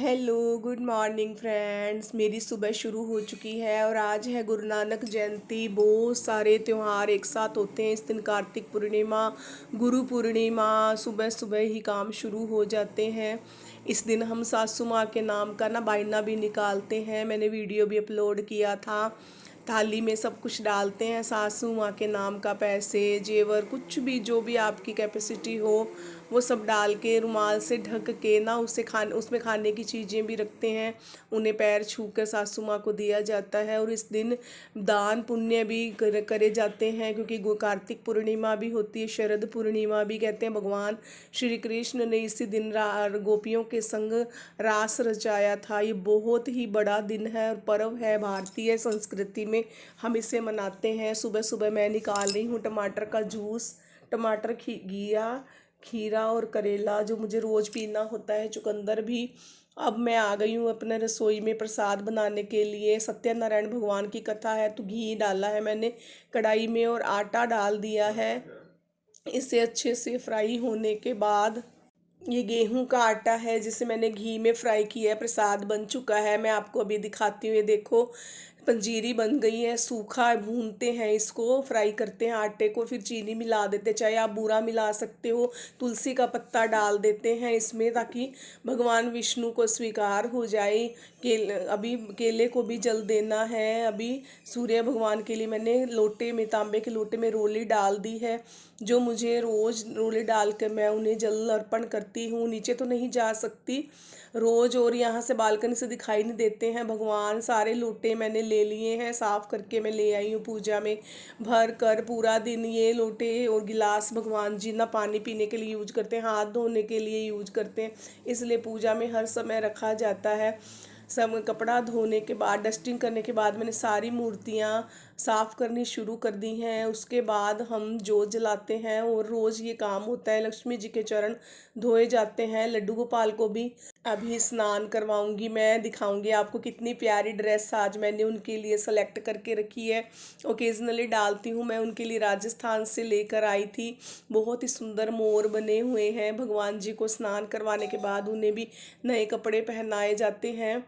Hello good morning friends. मेरी सुबह शुरू हो चुकी है और आज है गुरु नानक जयंती। बहुत सारे त्यौहार एक साथ होते हैं इस दिन। कार्तिक पूर्णिमा, गुरु पूर्णिमा, सुबह सुबह ही काम शुरू हो जाते हैं। इस दिन हम सासू माँ के नाम का ना बायना भी निकालते हैं। मैंने वीडियो भी अपलोड किया था। थाली में सब कुछ डालते हैं सासू माँ के नाम का, पैसे जेवर कुछ भी जो भी आपकी कैपेसिटी हो वो सब डाल के रुमाल से ढक के ना उसे खाने उसमें खाने की चीज़ें भी रखते हैं। उन्हें पैर छू कर सासू माँ को दिया जाता है और इस दिन दान पुण्य भी करे जाते हैं, क्योंकि कार्तिक पूर्णिमा भी होती है, शरद पूर्णिमा भी कहते हैं। भगवान श्री कृष्ण ने इसी दिन गोपियों के संग रास रचाया था। ये बहुत ही बड़ा दिन है और पर्व है। भारतीय संस्कृति में हम इसे मनाते हैं। सुबह सुबह मैं निकाल रही हूँ टमाटर का जूस। टमाटर खीरा और करेला जो मुझे रोज़ पीना होता है, चुकंदर भी। अब मैं आ गई हूँ अपने रसोई में प्रसाद बनाने के लिए। सत्यनारायण भगवान की कथा है तो घी डाला है मैंने कढ़ाई में और आटा डाल दिया है। इसे अच्छे से फ्राई होने के बाद, ये गेहूं का आटा है जिसे मैंने घी में फ्राई किया है। प्रसाद बन चुका है, मैं आपको अभी दिखाती हूँ। ये देखो पंजीरी बन गई है। सूखा भूनते हैं इसको, फ्राई करते हैं आटे को, फिर चीनी मिला देते हैं। चाहे आप बूरा मिला सकते हो, तुलसी का पत्ता डाल देते हैं इसमें ताकि भगवान विष्णु को स्वीकार हो जाए। अभी केले को भी जल देना है। अभी सूर्य भगवान के लिए मैंने लोटे में, तांबे के लोटे में रोली डाल दी है। जो मुझे रोज़ रोली डाल कर मैं उन्हें जल अर्पण करती हूँ। नीचे तो नहीं जा सकती रोज़, और यहाँ से बालकनी से दिखाई नहीं देते हैं भगवान। सारे लोटे मैंने ले लिए हैं, साफ़ करके मैं ले आई हूँ पूजा में भर कर। पूरा दिन ये लोटे और गिलास भगवान जी ना पानी पीने के लिए यूज करते हैं, हाथ धोने के लिए यूज करते हैं, इसलिए पूजा में हर समय रखा जाता है। सब कपड़ा धोने के बाद, डस्टिंग करने के बाद मैंने सारी मूर्तियाँ साफ़ करनी शुरू कर दी हैं। उसके बाद हम जोत जलाते हैं और रोज़ ये काम होता है। लक्ष्मी जी के चरण धोए जाते हैं। लड्डू गोपाल को भी अभी स्नान करवाऊंगी मैं, दिखाऊंगी आपको कितनी प्यारी ड्रेस आज मैंने उनके लिए सेलेक्ट करके रखी है। ओकेजनली डालती हूँ मैं उनके लिए, राजस्थान से लेकर आई थी। बहुत ही सुंदर मोर बने हुए हैं। भगवान जी को स्नान करवाने के बाद उन्हें भी नए कपड़े पहनाए जाते हैं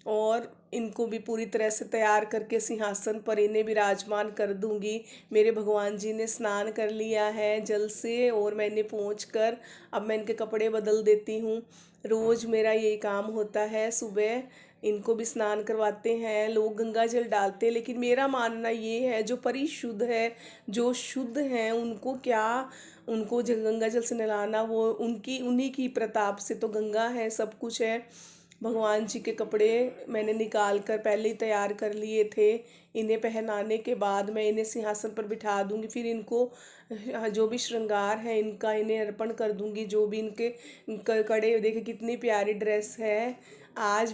और इनको भी पूरी तरह से तैयार करके सिंहासन पर इन्हें विराजमान कर दूंगी। मेरे भगवान जी ने स्नान कर लिया है जल से और मैंने पहुँच कर अब मैं इनके कपड़े बदल देती हूँ। रोज़ मेरा यही काम होता है। सुबह इनको भी स्नान करवाते हैं। लोग गंगा जल डालते हैं, लेकिन मेरा मानना ये है जो परिशुद्ध है, जो शुद्ध हैं, उनको क्या, उनको गंगा जल से नहलाना, वो उनकी उन्हीं की प्रताप से तो गंगा है, सब कुछ है। भगवान जी के कपड़े मैंने निकाल कर पहले ही तैयार कर लिए थे। इन्हें पहनाने के बाद मैं इन्हें सिंहासन पर बिठा दूंगी। फिर इनको जो भी श्रृंगार है इनका इन्हें अर्पण कर दूंगी। जो भी इनके कड़े, देखे कितनी प्यारी ड्रेस है। आज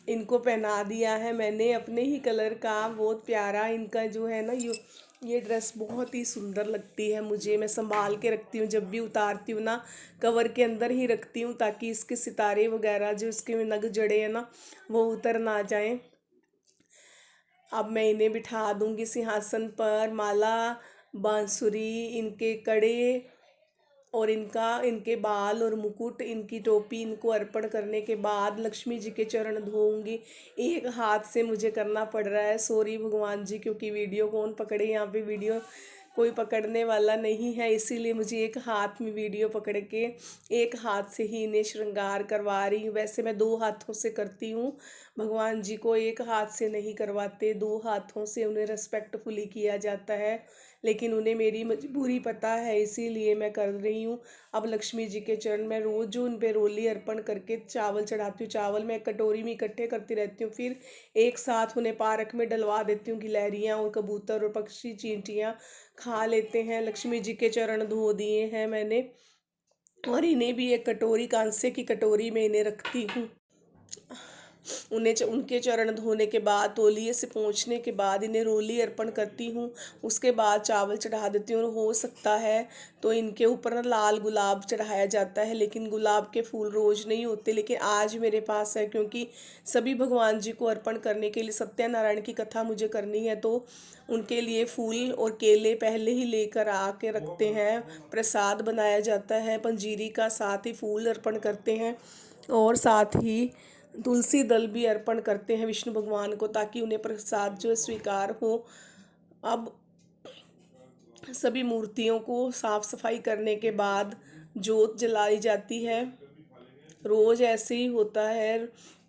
इनको पहना दिया है मैंने अपने ही कलर का, बहुत प्यारा इनका जो है ना, ये ड्रेस बहुत ही सुंदर लगती है मुझे। मैं संभाल के रखती हूँ, जब भी उतारती हूँ ना कवर के अंदर ही रखती हूँ ताकि इसके सितारे वगैरह जो इसके नग जड़े हैं ना वो उतर ना जाएं। अब मैं इन्हें बिठा दूंगी सिंहासन पर। माला, बांसुरी, इनके कड़े और इनके बाल और मुकुट, इनकी टोपी, इनको अर्पण करने के बाद लक्ष्मी जी के चरण धोऊंगी। एक हाथ से मुझे करना पड़ रहा है, सॉरी भगवान जी, क्योंकि वीडियो कौन पकड़े, यहाँ पे वीडियो कोई पकड़ने वाला नहीं है, इसीलिए मुझे एक हाथ में वीडियो पकड़ के एक हाथ से ही इन्हें श्रृंगार करवा रही हूँ। वैसे मैं दो हाथों से करती हूँ, भगवान जी को एक हाथ से नहीं करवाते, दो हाथों से उन्हें रिस्पेक्टफुली किया जाता है। लेकिन उन्हें मेरी मजबूरी पता है, इसीलिए मैं कर रही हूँ। अब लक्ष्मी जी के चरण में रोज़ जो उन पे रोली अर्पण करके चावल चढ़ाती हूँ। चावल मैं कटोरी में इकट्ठे करती रहती हूँ, फिर एक साथ उन्हें पार्क में डलवा देती हूँ। गिलहरियाँ और कबूतर और पक्षी, चींटियाँ खा लेते हैं। लक्ष्मी जी के चरण धो दिए हैं मैंने और इन्हें भी एक कटोरी, कांसे की कटोरी में इन्हें रखती हूँ। उनके चरण धोने के बाद, तौलिए से पोंछने के बाद इन्हें रोली अर्पण करती हूँ। उसके बाद चावल चढ़ा देती हूँ और हो सकता है तो इनके ऊपर ना लाल गुलाब चढ़ाया जाता है, लेकिन गुलाब के फूल रोज़ नहीं होते, लेकिन आज मेरे पास है क्योंकि सभी भगवान जी को अर्पण करने के लिए सत्यनारायण की कथा मुझे करनी है, तो उनके लिए फूल और केले पहले ही लेकर आके रखते हैं। प्रसाद बनाया जाता है पंजीरी का, साथ ही फूल अर्पण करते हैं और साथ ही तुलसी दल भी अर्पण करते हैं विष्णु भगवान को, ताकि उन्हें प्रसाद जो है स्वीकार हो। अब सभी मूर्तियों को साफ सफाई करने के बाद जोत जलाई जाती है। रोज ऐसे ही होता है,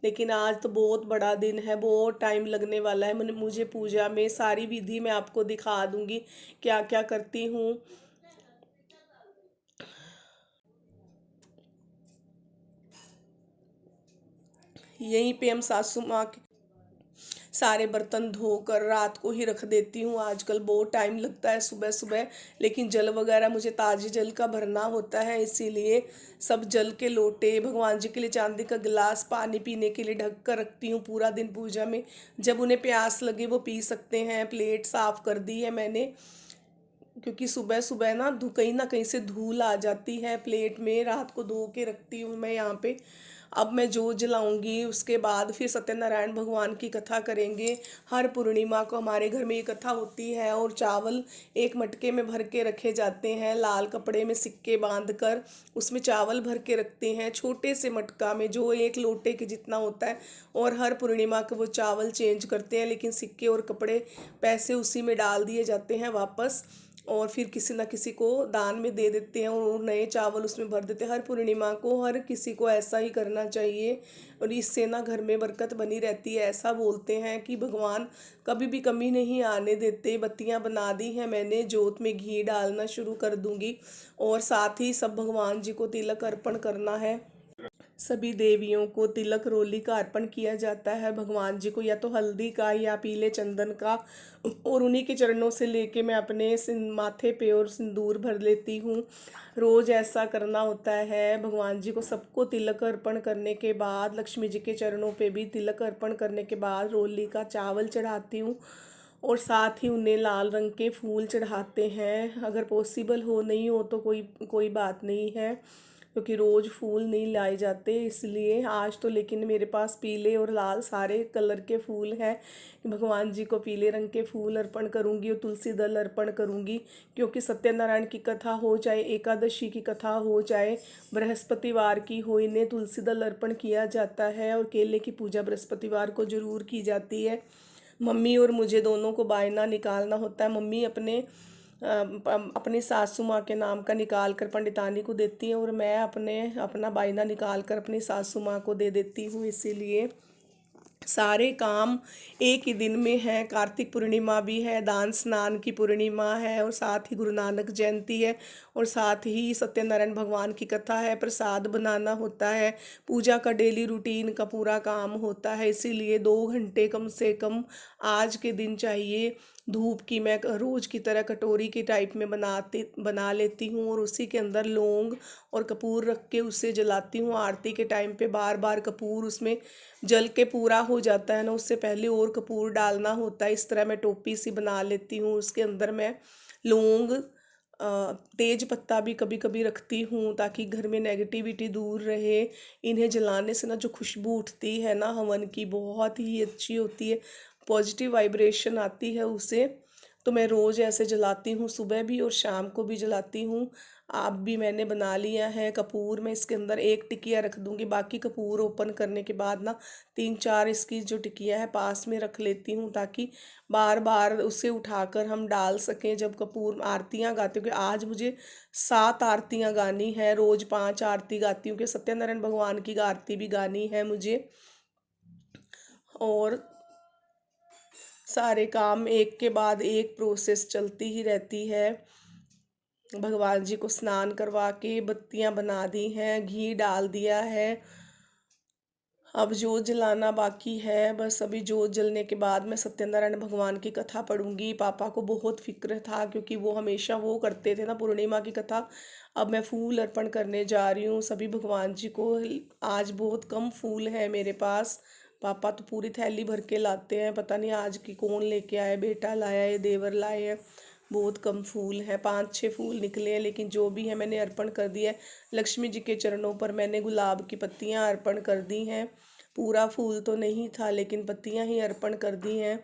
लेकिन आज तो बहुत बड़ा दिन है, बहुत टाइम लगने वाला है। मुझे पूजा में सारी विधि मैं आपको दिखा दूंगी क्या क्या करती हूँ। यहीं पे हम सासू माँ के सारे बर्तन धोकर रात को ही रख देती हूँ। आजकल बहुत टाइम लगता है सुबह सुबह, लेकिन जल वगैरह मुझे ताज़े जल का भरना होता है, इसीलिए सब जल के लोटे, भगवान जी के लिए चांदी का गिलास पानी पीने के लिए ढक कर रखती हूँ पूरा दिन पूजा में। जब उन्हें प्यास लगे वो पी सकते हैं। प्लेट साफ कर दी है मैंने, क्योंकि सुबह सुबह कहीं ना कहीं से धूल आ जाती है प्लेट में। रात को धो के रखती हूँ मैं यहाँ पे। अब मैं जोत जलाऊंगी, उसके बाद फिर सत्यनारायण भगवान की कथा करेंगे। हर पूर्णिमा को हमारे घर में ये कथा होती है, और चावल एक मटके में भर के रखे जाते हैं, लाल कपड़े में सिक्के बांध कर उसमें चावल भर के रखते हैं, छोटे से मटका में जो एक लोटे के जितना होता है। और हर पूर्णिमा को वो चावल चेंज करते हैं, लेकिन सिक्के और कपड़े पैसे उसी में डाल दिए जाते हैं वापस, और फिर किसी ना किसी को दान में दे देते हैं, और नए चावल उसमें भर देते हैं। हर पूर्णिमा को हर किसी को ऐसा ही करना चाहिए, और इससे ना घर में बरकत बनी रहती है। ऐसा बोलते हैं कि भगवान कभी भी कमी नहीं आने देते। बत्तियां बना दी हैं मैंने, जोत में घी डालना शुरू कर दूंगी, और साथ ही सब भगवान जी को तिलक अर्पण करना है। सभी देवियों को तिलक रोली का अर्पण किया जाता है। भगवान जी को या तो हल्दी का या पीले चंदन का, और उन्हीं के चरणों से लेके मैं अपने माथे पे और सिंदूर भर लेती हूँ। रोज ऐसा करना होता है। भगवान जी को सबको तिलक अर्पण करने के बाद, लक्ष्मी जी के चरणों पे भी तिलक अर्पण करने के बाद रोली का चावल चढ़ाती हूँ, और साथ ही उन्हें लाल रंग के फूल चढ़ाते हैं। अगर पॉसिबल हो, नहीं हो तो कोई कोई बात नहीं है, क्योंकि रोज़ फूल नहीं लाए जाते इसलिए। आज तो लेकिन मेरे पास पीले और लाल सारे कलर के फूल हैं। भगवान जी को पीले रंग के फूल अर्पण करूंगी और तुलसी दल अर्पण करूंगी, क्योंकि सत्यनारायण की कथा हो, चाहे एकादशी की कथा हो, चाहे बृहस्पतिवार की हो, इन्हें तुलसी दल अर्पण किया जाता है। और केले की पूजा बृहस्पतिवार को जरूर की जाती है। मम्मी और मुझे दोनों को बायना निकालना होता है। मम्मी अपनी सासू माँ के नाम का निकाल कर पंडितानी को देती हैं, और मैं अपना बायना निकाल कर अपनी सासू माँ को दे देती हूँ। इसीलिए सारे काम एक ही दिन में है। कार्तिक पूर्णिमा भी है, दान स्नान की पूर्णिमा है, और साथ ही गुरु नानक जयंती है, और साथ ही सत्यनारायण भगवान की कथा है, प्रसाद बनाना होता है, पूजा का डेली रूटीन का पूरा काम होता है। इसीलिए 2 घंटे कम से कम आज के दिन चाहिए। धूप की मैं रोज की तरह कटोरी की टाइप में बना लेती हूँ, और उसी के अंदर लौंग और कपूर रख के उसे जलाती हूँ। आरती के टाइम पे बार बार कपूर उसमें जल के पूरा हो जाता है ना, उससे पहले और कपूर डालना होता है। इस तरह मैं टोपी सी बना लेती हूँ, उसके अंदर मैं लौंग तेज पत्ता भी कभी कभी रखती हूँ, ताकि घर में नेगेटिविटी दूर रहे। इन्हें जलाने से ना जो खुशबू उठती है ना हवन की, बहुत ही अच्छी होती है, पॉजिटिव वाइब्रेशन आती है उसे। तो मैं रोज़ ऐसे जलाती हूँ, सुबह भी और शाम को भी जलाती हूँ। आप भी मैंने बना लिया है। कपूर में इसके अंदर एक टिकिया रख दूंगी, बाकी कपूर ओपन करने के बाद ना 3-4 इसकी जो टिकिया है पास में रख लेती हूँ, ताकि बार बार उसे उठाकर हम डाल सकें जब कपूर आरतियाँ गाती हूँ। कि आज मुझे 7 आरतियाँ गानी है, रोज़ 5 आरती गाती हूँ, कि सत्यनारायण भगवान की आरती भी गानी है मुझे। और सारे काम एक के बाद एक प्रोसेस चलती ही रहती है। भगवान जी को स्नान करवा के बत्तियां बना दी हैं, घी डाल दिया है। अब जोत जलाना बाकी है बस। अभी जोत जलने के बाद मैं सत्यनारायण भगवान की कथा पढ़ूंगी। पापा को बहुत फिक्र था, क्योंकि वो हमेशा वो करते थे ना पूर्णिमा की कथा। अब मैं फूल अर्पण करने जा रही हूँ सभी भगवान जी को। आज बहुत कम फूल है मेरे पास। पापा तो पूरी थैली भर के लाते हैं, पता नहीं आज की कौन लेके आया, बेटा लाया है, देवर लाए हैं। बहुत कम फूल है, 5-6 फूल निकले हैं, लेकिन जो भी है मैंने अर्पण कर दिया है। लक्ष्मी जी के चरणों पर मैंने गुलाब की पत्तियां अर्पण कर दी हैं। पूरा फूल तो नहीं था, लेकिन पत्तियां ही अर्पण कर दी हैं।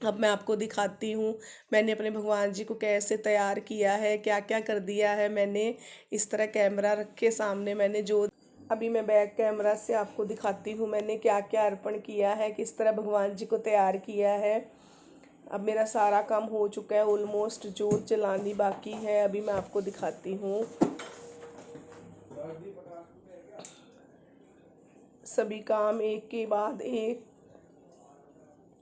अब मैं आपको दिखाती हूँ मैंने अपने भगवान जी को कैसे तैयार किया है, क्या क्या कर दिया है मैंने। इस तरह कैमरा रख के सामने मैंने जो अभी मैं बैक कैमरा से आपको दिखाती हूँ मैंने क्या क्या अर्पण किया है, किस तरह भगवान जी को तैयार किया है। अब मेरा सारा काम हो चुका है ऑलमोस्ट, जोत जलानी बाकी है। अभी मैं आपको दिखाती हूँ। सभी काम एक के बाद एक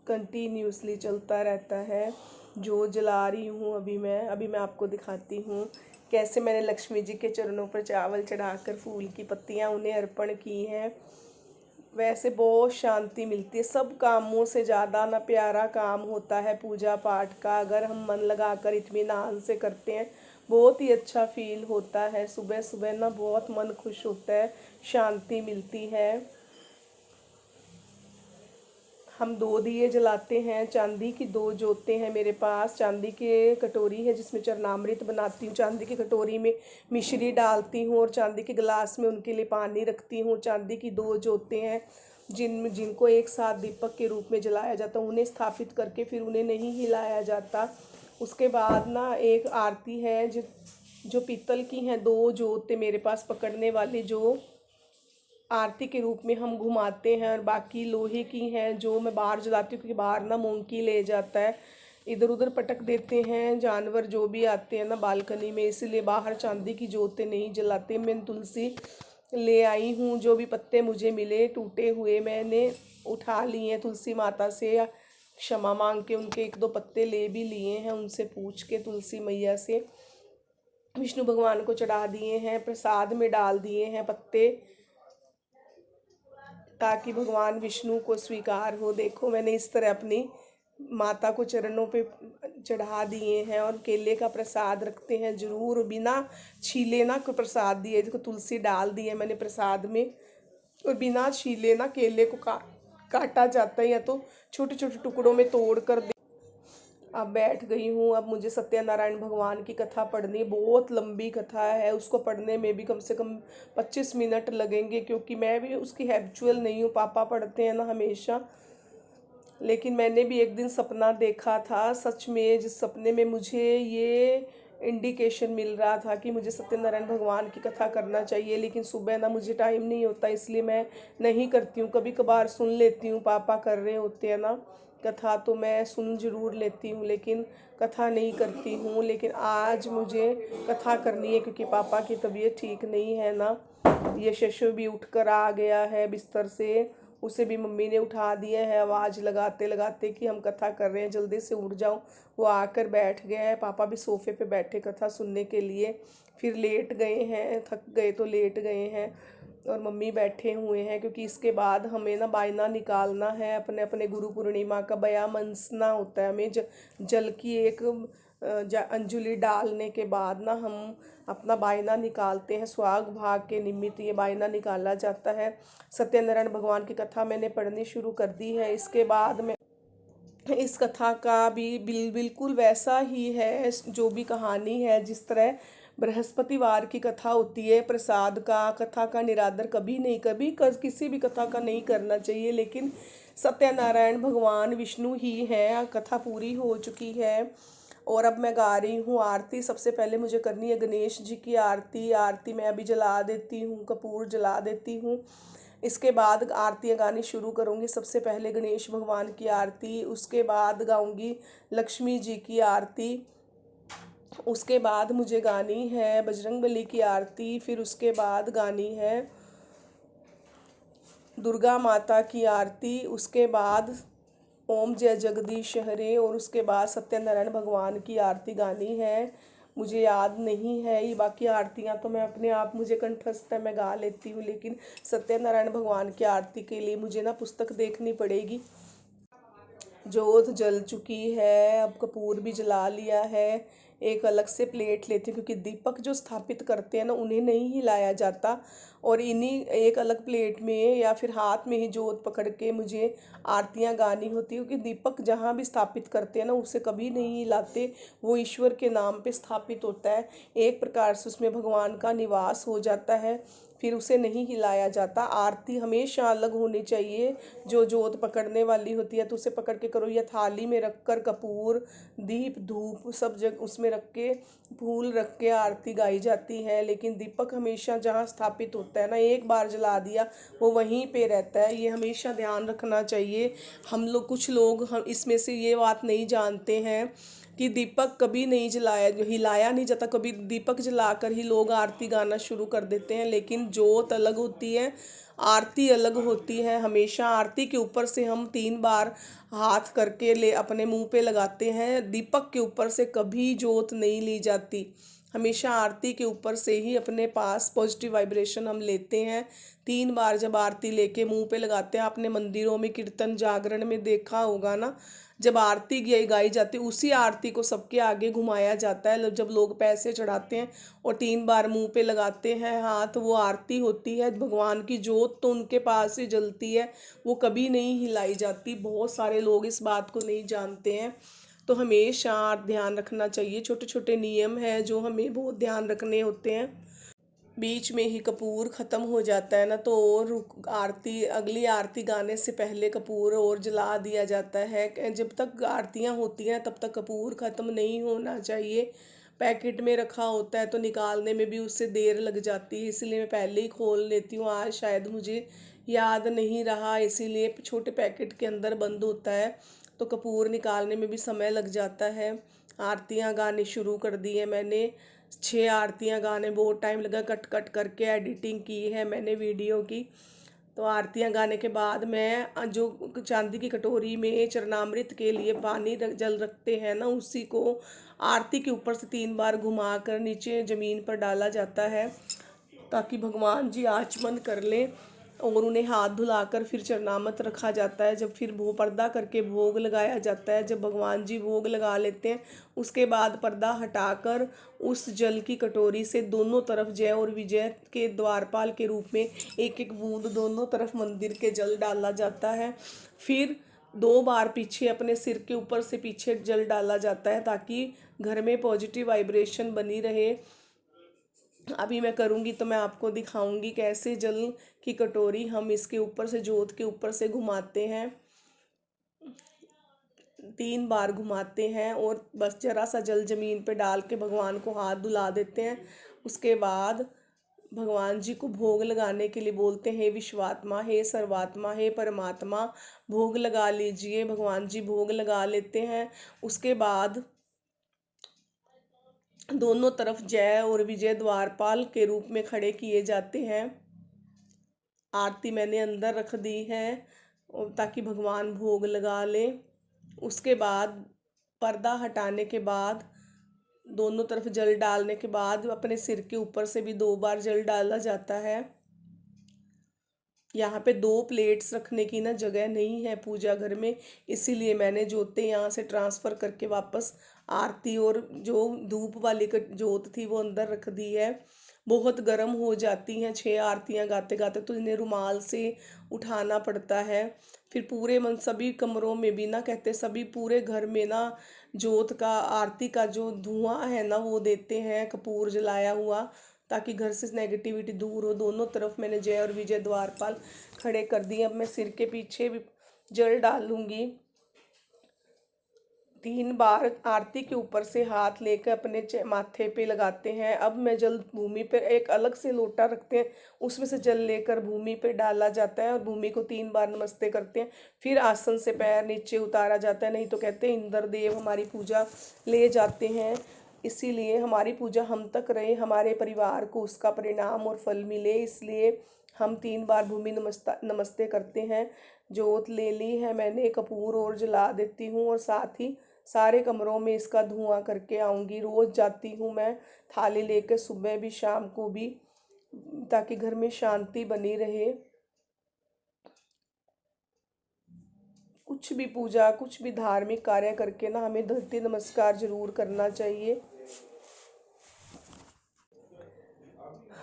कंटिन्यूसली चलता रहता है। जोत जला रही हूँ अभी मैं आपको दिखाती हूँ कैसे मैंने लक्ष्मी जी के चरणों पर चावल चढ़ाकर फूल की पत्तियाँ उन्हें अर्पण की हैं। वैसे बहुत शांति मिलती है। सब कामों से ज़्यादा ना प्यारा काम होता है पूजा पाठ का। अगर हम मन लगाकर इत्मीनान से करते हैं बहुत ही अच्छा फील होता है। सुबह सुबह ना बहुत मन खुश होता है, शांति मिलती है। हम 2 दिए जलाते हैं, चांदी की 2 जोतें हैं मेरे पास। चांदी के कटोरी है जिसमें चरणामृत बनाती हूँ, चांदी की कटोरी में मिश्री डालती हूँ और चांदी के गिलास में उनके लिए पानी रखती हूँ। चांदी की 2 जोतें हैं जिनको एक साथ दीपक के रूप में जलाया जाता है। उन्हें स्थापित करके फिर उन्हें नहीं हिलाया जाता। उसके बाद ना एक आरती है जो पीतल की हैं 2 जोतें मेरे पास पकड़ने वाली, जो आरती के रूप में हम घुमाते हैं। और बाकी लोहे की हैं जो मैं बाहर जलाती हूँ, क्योंकि बाहर ना मोंकी ले जाता है, इधर उधर पटक देते हैं जानवर जो भी आते हैं ना बालकनी में, इसीलिए बाहर चांदी की जोतें नहीं जलाते। मैं तुलसी ले आई हूँ, जो भी पत्ते मुझे मिले टूटे हुए मैंने उठा लिए हैं तुलसी माता से, या क्षमा मांग के उनके 1-2 पत्ते ले भी लिए हैं उनसे पूछ के तुलसी मैया से। विष्णु भगवान को चढ़ा दिए हैं, प्रसाद में डाल दिए हैं पत्ते, ताकि भगवान विष्णु को स्वीकार हो। देखो मैंने इस तरह अपनी माता को चरणों पे चढ़ा दिए हैं। और केले का प्रसाद रखते हैं जरूर, बिना छीले ना को प्रसाद दिए। देखो तुलसी डाल दी है मैंने प्रसाद में, और बिना छीले ना केले को काटा जाता है, या तो छोटे छोटे टुकड़ों में तोड़ कर। अब बैठ गई हूँ। अब मुझे सत्यनारायण भगवान की कथा पढ़नी, बहुत लंबी कथा है, उसको पढ़ने में भी कम से कम 25 मिनट लगेंगे, क्योंकि मैं भी उसकी हैबिचुअल नहीं हूँ। पापा पढ़ते हैं ना हमेशा, लेकिन मैंने भी एक दिन सपना देखा था सच में, जिस सपने में मुझे ये इंडिकेशन मिल रहा था कि मुझे सत्यनारायण भगवान की कथा करना चाहिए। लेकिन सुबह ना मुझे टाइम नहीं होता, इसलिए मैं नहीं करती हूँ। कभी कभार सुन लेती हूँ, पापा कर रहे होते हैं ना कथा, तो मैं सुन जरूर लेती हूँ, लेकिन कथा नहीं करती हूँ। लेकिन आज मुझे कथा करनी है, क्योंकि पापा की तबीयत ठीक नहीं है ना। ये शशु भी उठकर आ गया है बिस्तर से, उसे भी मम्मी ने उठा दिया है आवाज़ लगाते लगाते कि हम कथा कर रहे हैं, जल्दी से उठ जाओ। वो आकर बैठ गया है। पापा भी सोफे पे बैठे कथा सुनने के लिए, फिर लेट गए हैं, थक गए तो लेट गए हैं। और मम्मी बैठे हुए हैं, क्योंकि इसके बाद हमें ना बायना निकालना है। अपने अपने गुरु पूर्णिमा का बया मनसना होता है हमें। जल की एक अंजलि डालने के बाद ना हम अपना बायना निकालते हैं। सुहाग भाग के निमित्त ये बायना निकाला जाता है। सत्यनारायण भगवान की कथा मैंने पढ़नी शुरू कर दी है। इसके बाद में इस कथा का भी बिल्कुल वैसा ही है, जो भी कहानी है, जिस तरह बृहस्पतिवार की कथा होती है प्रसाद का। कथा का निरादर कभी नहीं, किसी भी कथा का नहीं करना चाहिए, लेकिन सत्यनारायण भगवान विष्णु ही है। कथा पूरी हो चुकी है और अब मैं गा रही हूँ आरती। सबसे पहले मुझे करनी है गणेश जी की आरती। आरती मैं अभी जला देती हूँ, कपूर जला देती हूँ। इसके बाद आरतियाँ गानी शुरू करूँगी। सबसे पहले गणेश भगवान की आरती, उसके बाद गाऊँगी लक्ष्मी जी की आरती, उसके बाद मुझे गानी है बजरंगबली की आरती, फिर उसके बाद गानी है दुर्गा माता की आरती, उसके बाद ओम जय जगदीश हरे, और उसके बाद सत्यनारायण भगवान की आरती गानी है। मुझे याद नहीं है ये बाकी आरतियाँ, तो मैं अपने आप मुझे कंठस्थ है, मैं गा लेती हूँ। लेकिन सत्यनारायण भगवान की आरती के लिए मुझे ना पुस्तक देखनी पड़ेगी। जोत जल चुकी है, अब कपूर भी जला लिया है। एक अलग से प्लेट लेती हूँ, क्योंकि दीपक जो स्थापित करते हैं ना उन्हें नहीं हिलाया जाता, और इन्हीं एक अलग प्लेट में या फिर हाथ में ही जोत पकड़ के मुझे आरतियाँ गानी होती है। क्योंकि दीपक जहाँ भी स्थापित करते हैं ना उसे कभी नहीं हिलाते, वो ईश्वर के नाम पे स्थापित होता है। एक प्रकार से उसमें भगवान का निवास हो जाता है, फिर उसे नहीं हिलाया जाता। आरती हमेशा अलग होनी चाहिए। जो जोत पकड़ने वाली होती है तो उसे पकड़ के करो, या थाली में रखकर कपूर दीप धूप सब जग उसमें में रख के फूल रख के आरती गाई जाती है। लेकिन दीपक हमेशा जहाँ स्थापित होता है ना, एक बार जला दिया वो वहीं पे रहता है, ये हमेशा ध्यान रखना चाहिए। हम लोग कुछ लोग हम इसमें से ये बात नहीं जानते हैं कि दीपक कभी नहीं जलाया, जो हिलाया नहीं जाता, कभी दीपक जलाकर ही लोग आरती गाना शुरू कर देते हैं। लेकिन जोत अलग होती है, आरती अलग होती है। हमेशा आरती के ऊपर से हम 3 बार हाथ करके ले अपने मुंह पे लगाते हैं, दीपक के ऊपर से कभी जोत नहीं ली जाती। हमेशा आरती के ऊपर से ही अपने पास पॉजिटिव वाइब्रेशन हम लेते हैं। 3 बार जब आरती लेके मुंह पे लगाते हैं, आपने मंदिरों में कीर्तन जागरण में देखा होगा ना, जब आरती गाई जाती है उसी आरती को सबके आगे घुमाया जाता है। जब लोग पैसे चढ़ाते हैं और 3 बार मुंह पे लगाते हैं हाथ, वो आरती होती है। भगवान की जोत तो उनके पास ही जलती है, वो कभी नहीं हिलाई जाती। बहुत सारे लोग इस बात को नहीं जानते हैं, तो हमेशा ध्यान रखना चाहिए। छोटे छोटे नियम हैं जो हमें बहुत ध्यान रखने होते हैं। बीच में ही कपूर ख़त्म हो जाता है ना, तो और आरती, अगली आरती गाने से पहले कपूर और जला दिया जाता है। जब तक आरतियां होती हैं तब तक कपूर ख़त्म नहीं होना चाहिए। पैकेट में रखा होता है तो निकालने में भी उससे देर लग जाती है, इसलिए मैं पहले ही खोल लेती हूँ। आज शायद मुझे याद नहीं रहा, इसीलिए छोटे पैकेट के अंदर बंद होता है, तो कपूर निकालने में भी समय लग जाता है। आरतियां गाने शुरू कर दी है मैंने, 6 आरतियां गाने, बहुत टाइम लगा, कट कट करके एडिटिंग की है मैंने वीडियो की। तो आरतियां गाने के बाद मैं जो चांदी की कटोरी में चरणामृत के लिए पानी जल रखते हैं ना, उसी को आरती के ऊपर से 3 बार घुमाकर नीचे ज़मीन पर डाला जाता है, ताकि भगवान जी आचमन कर लें। और उन्हें हाथ धुलाकर फिर चरणामृत रखा जाता है। जब फिर वो पर्दा करके भोग लगाया जाता है, जब भगवान जी भोग लगा लेते हैं, उसके बाद पर्दा हटाकर उस जल की कटोरी से दोनों तरफ जय और विजय के द्वारपाल के रूप में एक एक बूंद दोनों तरफ मंदिर के जल डाला जाता है। फिर 2 बार पीछे अपने सिर के ऊपर से पीछे जल डाला जाता है, ताकि घर में पॉजिटिव वाइब्रेशन बनी रहे। अभी मैं करूँगी तो मैं आपको दिखाऊंगी कैसे जल की कटोरी हम इसके ऊपर से, जोत के ऊपर से घुमाते हैं। 3 बार घुमाते हैं और बस जरा सा जल जमीन पे डाल के भगवान को हाथ धुला देते हैं। उसके बाद भगवान जी को भोग लगाने के लिए बोलते हैं, हे विश्वात्मा, हे सर्वात्मा, हे परमात्मा, भोग लगा लीजिए। भगवान जी भोग लगा लेते हैं। उसके बाद दोनों तरफ जय और विजय द्वारपाल के रूप में खड़े किए जाते हैं। आरती मैंने अंदर रख दी है ताकि भगवान भोग लगा लें। उसके बाद पर्दा हटाने के बाद, दोनों तरफ जल डालने के बाद, अपने सिर के ऊपर से भी 2 बार जल डाला जाता है। यहाँ पे 2 प्लेट्स रखने की ना जगह नहीं है पूजा घर में, इसीलिए मैंने जोतें यहाँ से ट्रांसफ़र करके वापस आरती और जो धूप वाली जोत थी वो अंदर रख दी है। बहुत गर्म हो जाती हैं 6 आरतियाँ गाते गाते, तो इन्हें रुमाल से उठाना पड़ता है। फिर पूरे मन सभी कमरों में भी ना, कहते सभी पूरे घर में ना जोत का, आरती का जो धुआं है ना वो देते हैं, कपूर जलाया हुआ, ताकि घर से नेगेटिविटी दूर हो। दोनों तरफ मैंने जय और विजय द्वारपाल खड़े कर दिए। अब मैं सिर के पीछे भी जल डालूंगी। 3 बार आरती के ऊपर से हाथ लेकर अपने माथे पे लगाते हैं। अब मैं जल भूमि पर एक अलग से लोटा रखते हैं, उसमें से जल लेकर भूमि पे डाला जाता है और भूमि को 3 बार नमस्ते करते हैं। फिर आसन से पैर नीचे उतारा जाता है, नहीं तो कहते हैं इंद्र देव हमारी पूजा ले जाते हैं। इसीलिए हमारी पूजा हम तक रहे, हमारे परिवार को उसका परिणाम और फल मिले, इसलिए हम 3 बार भूमि नमस्ते करते हैं। जोत ले ली है मैंने, कपूर और जला देती हूँ और साथ ही सारे कमरों में इसका धुआं करके आऊँगी। रोज़ जाती हूँ मैं थाली लेकर, सुबह भी शाम को भी, ताकि घर में शांति बनी रहे। कुछ भी पूजा, कुछ भी धार्मिक कार्य करके ना हमें धरती नमस्कार जरूर करना चाहिए।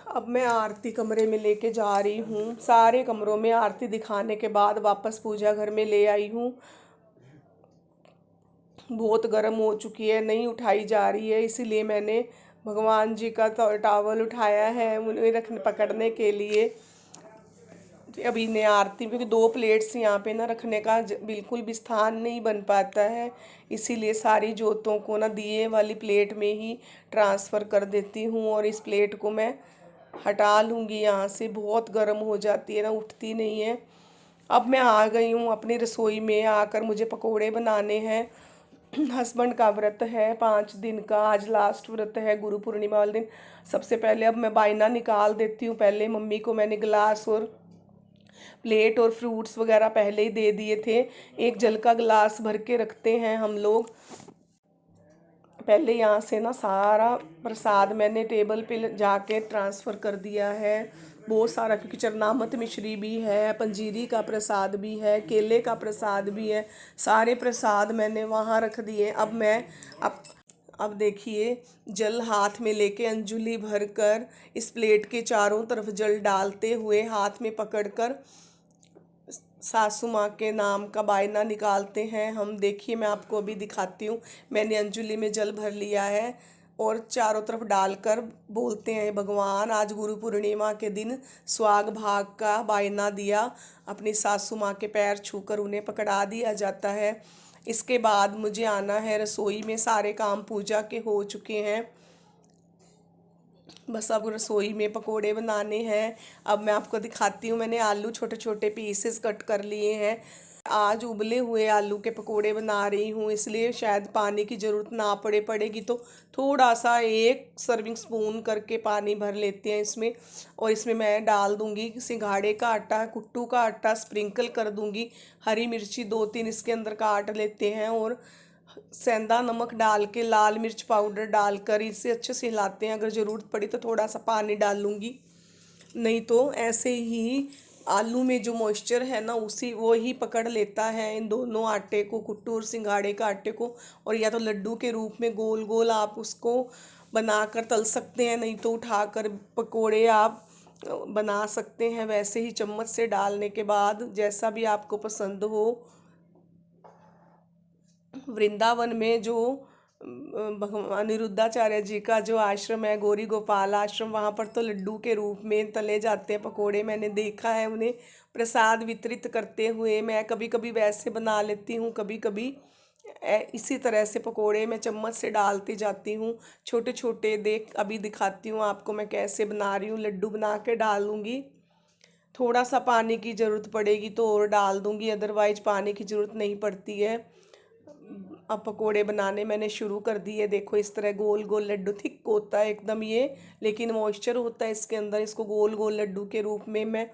अब मैं आरती कमरे में लेके जा रही हूँ। सारे कमरों में आरती दिखाने के बाद वापस पूजा घर में ले आई हूँ। बहुत गर्म हो चुकी है, नहीं उठाई जा रही है, इसीलिए मैंने भगवान जी का टॉवल उठाया है उन्हें रखने, पकड़ने के लिए। अभी इन्हें आरती, क्योंकि 2 प्लेट्स यहाँ पे ना रखने का बिल्कुल भी स्थान नहीं बन पाता है, इसीलिए सारी जोतों को ना दिए वाली प्लेट में ही ट्रांसफ़र कर देती हूँ। और इस प्लेट को मैं हटा लूँगी यहाँ से, बहुत गर्म हो जाती है ना, उठती नहीं है। अब मैं आ गई हूँ अपनी रसोई में। आकर मुझे पकोड़े बनाने हैं। हस्बैंड का व्रत है 5 दिन का, आज लास्ट व्रत है गुरु पूर्णिमा वाले दिन। सबसे पहले अब मैं बायना निकाल देती हूँ। पहले मम्मी को मैंने गिलास और प्लेट और फ्रूट्स वगैरह पहले ही दे दिए थे। एक जल का गिलास भर के रखते हैं हम लोग। पहले यहाँ से ना सारा प्रसाद मैंने टेबल पे जाके ट्रांसफ़र कर दिया है, बहुत सारा, क्योंकि चरनामत मिश्री भी है, पंजीरी का प्रसाद भी है, केले का प्रसाद भी है, सारे प्रसाद मैंने वहाँ रख दिए। अब मैं अब देखिए, जल हाथ में लेके अंजुलि भर कर इस प्लेट के चारों तरफ जल डालते हुए हाथ में पकड़कर सासू माँ के नाम का बायना निकालते हैं हम। देखिए, मैं आपको अभी दिखाती हूँ। मैंने अंजुलि में जल भर लिया है और चारों तरफ डालकर बोलते हैं, भगवान आज गुरु पूर्णिमा के दिन सुहाग भाग का बायना दिया। अपनी सासू माँ के पैर छूकर उन्हें पकड़ा दिया जाता है। इसके बाद मुझे आना है रसोई में। सारे काम पूजा के हो चुके हैं, बस अब रसोई में पकोड़े बनाने हैं। अब मैं आपको दिखाती हूँ। मैंने आलू छोटे छोटे पीसेस कट कर लिए हैं। आज उबले हुए आलू के पकोड़े बना रही हूँ, इसलिए शायद पानी की ज़रूरत ना पड़ेगी तो थोड़ा सा 1 सर्विंग स्पून करके पानी भर लेते हैं इसमें। और इसमें मैं डाल दूँगी सिंघाड़े का आटा, कुट्टू का आटा स्प्रिंकल कर दूँगी। हरी मिर्ची 2-3 इसके अंदर काट लेते हैं और सेंधा नमक डाल के लाल मिर्च पाउडर डालकर इसे अच्छे से हिलाते हैं। अगर ज़रूरत पड़ी तो थोड़ा सा पानी डाल लूँगी, नहीं तो ऐसे ही आलू में जो मॉइस्चर है ना उसी वो ही पकड़ लेता है इन दोनों आटे को, कुट्टू और सिंघाड़े का आटे को। और या तो लड्डू के रूप में गोल गोल आप उसको बनाकर तल सकते हैं, नहीं तो उठाकर पकोड़े आप बना सकते हैं। वैसे ही चम्मच से डालने के बाद जैसा भी आपको पसंद हो। वृंदावन में जो भगवान अनिरुद्धाचार्य जी का जो आश्रम है, गौरी गोपाल आश्रम, वहाँ पर तो लड्डू के रूप में तले जाते हैं पकोड़े। मैंने देखा है उन्हें प्रसाद वितरित करते हुए। मैं कभी कभी वैसे बना लेती हूँ, कभी कभी इसी तरह से पकोड़े मैं चम्मच से डालती जाती हूँ छोटे छोटे। अभी दिखाती हूँ आपको मैं कैसे बना रही हूँ। लड्डू बना के डालूँगी, थोड़ा सा पानी की ज़रूरत पड़ेगी तो और डाल दूँगी, अदरवाइज पानी की ज़रूरत नहीं पड़ती है। अब पकोड़े बनाने मैंने शुरू कर दिए। देखो, इस तरह गोल गोल लड्डू, थिक होता है एकदम ये, लेकिन मॉइस्चर होता है इसके अंदर। इसको गोल गोल लड्डू के रूप में मैं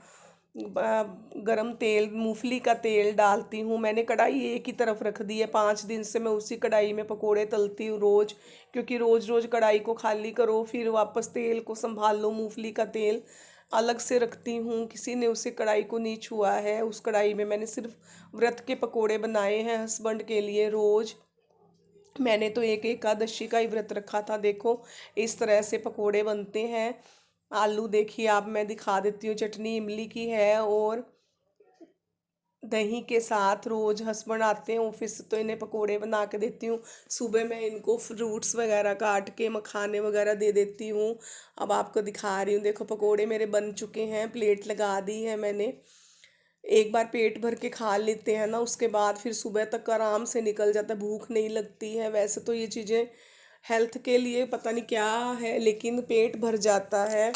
गरम तेल, मूंगफली का तेल डालती हूँ। मैंने कढ़ाई एक ही तरफ रख दी है, 5 दिन से मैं उसी कढ़ाई में पकोड़े तलती हूँ रोज़। क्योंकि रोज़ रोज़ कढ़ाई को खाली करो फिर वापस तेल को संभाल लो। मूंगफली का तेल अलग से रखती हूँ, किसी ने उसे कढ़ाई को नहीं छुआ है। उस कढ़ाई में मैंने सिर्फ व्रत के पकोड़े बनाए हैं हस्बैंड के लिए रोज़। मैंने तो एक एकादशी का ही व्रत रखा था। देखो, इस तरह से पकोड़े बनते हैं। आलू देखिए, आप मैं दिखा देती हूँ। चटनी इमली की है और दही के साथ। रोज़ हस्बैंड आते हैं ऑफिस से तो इन्हें पकोड़े बना के देती हूँ। सुबह मैं इनको फ्रूट्स वगैरह काट के मखाने वगैरह दे देती हूँ। अब आपको दिखा रही हूँ। देखो, पकोड़े मेरे बन चुके हैं, प्लेट लगा दी है मैंने। एक बार पेट भर के खा लेते हैं ना, उसके बाद फिर सुबह तक आराम से निकल जाता है, भूख नहीं लगती है। वैसे तो ये चीज़ें हेल्थ के लिए पता नहीं क्या है, लेकिन पेट भर जाता है,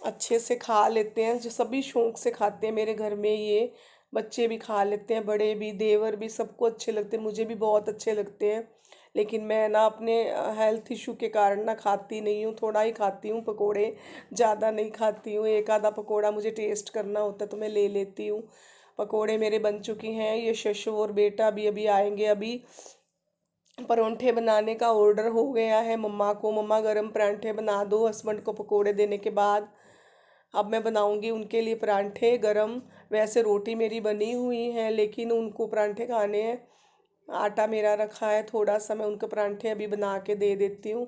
अच्छे से खा लेते हैं। जो सभी शौक से खाते हैं मेरे घर में ये, बच्चे भी खा लेते हैं, बड़े भी, देवर भी, सबको अच्छे लगते हैं। मुझे भी बहुत अच्छे लगते हैं, लेकिन मैं ना अपने हेल्थ इशू के कारण ना खाती नहीं हूँ। थोड़ा ही खाती हूँ पकोड़े, ज़्यादा नहीं खाती हूँ। एक आधा पकोड़ा मुझे टेस्ट करना होता है तो मैं ले लेती हूँ। पकोड़े मेरे बन चुके हैं। ये शशु और बेटा भी अभी आएंगे। अभी परोंठे बनाने का ऑर्डर हो गया है मम्मा को, मम्मा गरम परांठे बना दो हस्बैंड को पकोड़े देने के बाद। अब मैं बनाऊंगी उनके लिए परांठे गरम। वैसे रोटी मेरी बनी हुई है, लेकिन उनको परांठे खाने हैं। आटा मेरा रखा है थोड़ा सा, मैं उनके परांठे अभी बना के दे देती हूँ।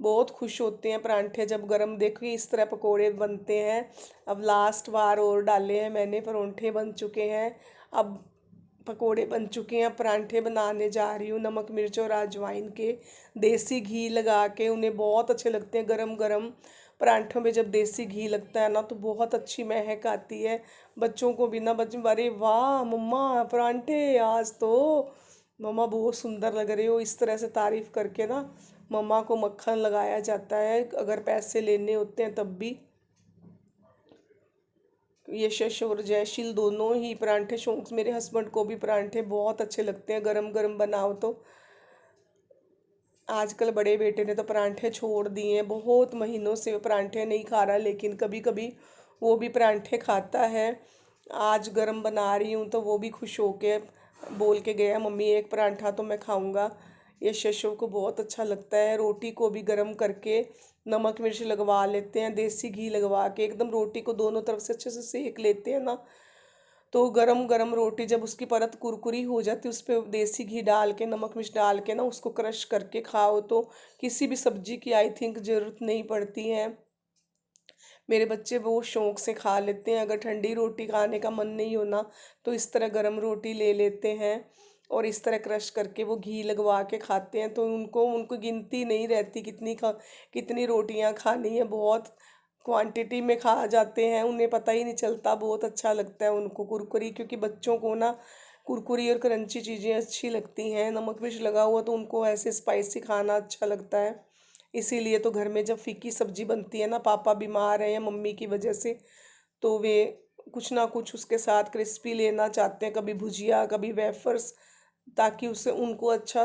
बहुत खुश होते हैं परांठे जब गरम, देखो इस तरह पकोड़े बनते हैं। अब लास्ट बार और डाले हैं मैंने, परोंठे बन चुके हैं। अब पकोड़े बन चुके हैं, परांठे बनाने जा रही हूँ नमक मिर्च और अजवाइन के, देसी घी लगा के। उन्हें बहुत अच्छे लगते हैं गरम गरम परांठों में जब देसी घी लगता है ना तो बहुत अच्छी महक आती है। बच्चों को भी ना, बच्चे अरे वाह मम्मा परांठे आज तो, मम्मा बहुत सुंदर लग रहे हो, इस तरह से तारीफ करके ना मम्मा को मक्खन लगाया जाता है, अगर पैसे लेने होते हैं तब भी। यशस और जयशील दोनों ही परांठे शौक, मेरे हस्बैंड को भी परांठे बहुत अच्छे लगते हैं, गरम गरम बनाओ तो। आजकल बड़े बेटे ने तो परांठे छोड़ दिए हैं, बहुत महीनों से वो परांठे नहीं खा रहा, लेकिन कभी कभी वो भी परांठे खाता है। आज गरम बना रही हूँ तो वो भी खुश होके बोल के गया, मम्मी एक परांठा तो मैं खाऊंगा। ये शशु को बहुत अच्छा लगता है। रोटी को भी गरम करके नमक मिर्च लगवा लेते हैं, देसी घी लगवा के एकदम रोटी को दोनों तरफ से अच्छे से सेक लेते हैं ना, तो गरम गरम रोटी जब उसकी परत कुरकुरी हो जाती है, उस पर देसी घी डाल के नमक मिर्च डाल के ना उसको क्रश करके खाओ तो किसी भी सब्जी की आई थिंक ज़रूरत नहीं पड़ती है। मेरे बच्चे वो शौक से खा लेते हैं। अगर ठंडी रोटी खाने का मन नहीं होना तो इस तरह गरम रोटी ले लेते हैं और इस तरह क्रश करके वो घी लगवा के खाते हैं, तो उनको उनको गिनती नहीं रहती कितनी रोटियां खानी है, बहुत क्वांटिटी में खा जाते हैं, उन्हें पता ही नहीं चलता, बहुत अच्छा लगता है उनको कुरकुरी, क्योंकि बच्चों को ना कुरकुरी और क्रंची चीज़ें अच्छी लगती हैं, नमक मिर्च लगा हुआ तो उनको ऐसे स्पाइसी खाना अच्छा लगता है। इसीलिए तो घर में जब फीकी सब्जी बनती है ना, पापा बीमार है या मम्मी की वजह से, तो वे कुछ ना कुछ उसके साथ क्रिस्पी लेना चाहते हैं, कभी भुजिया कभी वेफर्स, ताकि उससे उनको अच्छा